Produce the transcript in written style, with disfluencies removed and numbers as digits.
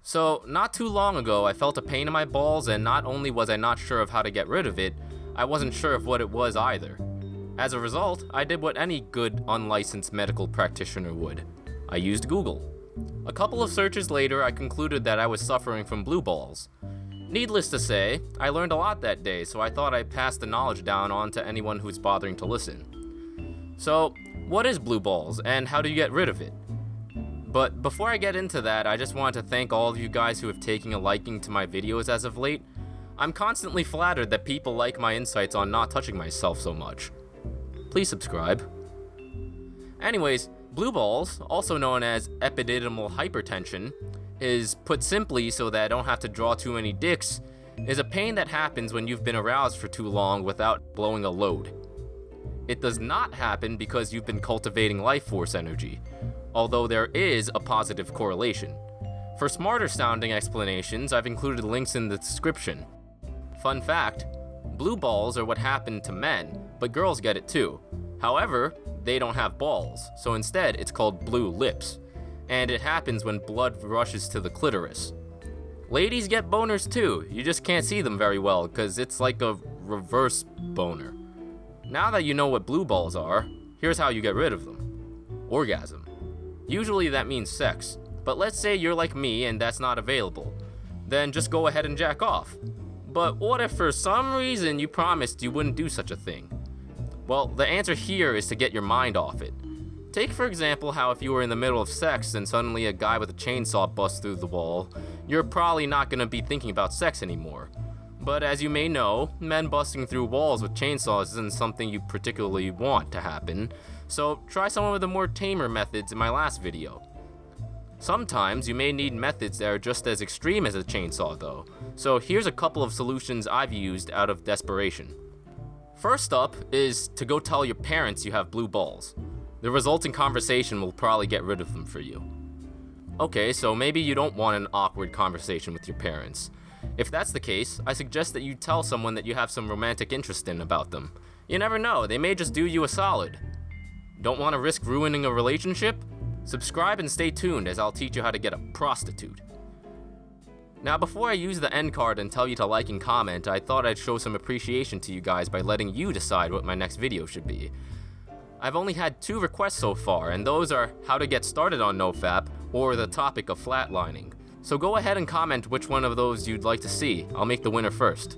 So, not too long ago, I felt a pain in my balls, and not only was I not sure of how to get rid of it, I wasn't sure of what it was either. As a result, I did what any good unlicensed medical practitioner would. I used Google. A couple of searches later, I concluded that I was suffering from blue balls. Needless to say, I learned a lot that day, so I thought I'd pass the knowledge down on to anyone who's bothering to listen. So, what is blue balls, and how do you get rid of it? But before I get into that, I just want to thank all of you guys who have taken a liking to my videos as of late. I'm constantly flattered that people like my insights on not touching myself so much. Please subscribe. Anyways, blue balls, also known as epididymal hypertension, is put simply so that I don't have to draw too many dicks, is a pain that happens when you've been aroused for too long without blowing a load. It does not happen because you've been cultivating life force energy, although there is a positive correlation. For smarter sounding explanations, I've included links in the description. Fun fact, blue balls are what happen to men, but girls get it too. However, they don't have balls, so instead it's called blue lips, and it happens when blood rushes to the clitoris. Ladies get boners too, you just can't see them very well because it's like a reverse boner. Now that you know what blue balls are, here's how you get rid of them. Orgasm. Usually that means sex, but let's say you're like me and that's not available. Then just go ahead and jack off. But what if for some reason you promised you wouldn't do such a thing? Well, the answer here is to get your mind off it. Take for example how if you were in the middle of sex and suddenly a guy with a chainsaw busts through the wall, you're probably not going to be thinking about sex anymore. But as you may know, men busting through walls with chainsaws isn't something you particularly want to happen, so try some of the more tamer methods in my last video. Sometimes you may need methods that are just as extreme as a chainsaw though, so here's a couple of solutions I've used out of desperation. First up is to go tell your parents you have blue balls. The resulting conversation will probably get rid of them for you. Okay, so maybe you don't want an awkward conversation with your parents. If that's the case, I suggest that you tell someone that you have some romantic interest in about them. You never know, they may just do you a solid. Don't want to risk ruining a relationship? Subscribe and stay tuned as I'll teach you how to get a prostitute. Now before I use the end card and tell you to like and comment, I thought I'd show some appreciation to you guys by letting you decide what my next video should be. I've only had 2 requests so far, and those are how to get started on NoFap or the topic of flatlining. So go ahead and comment which one of those you'd like to see. I'll make the winner first.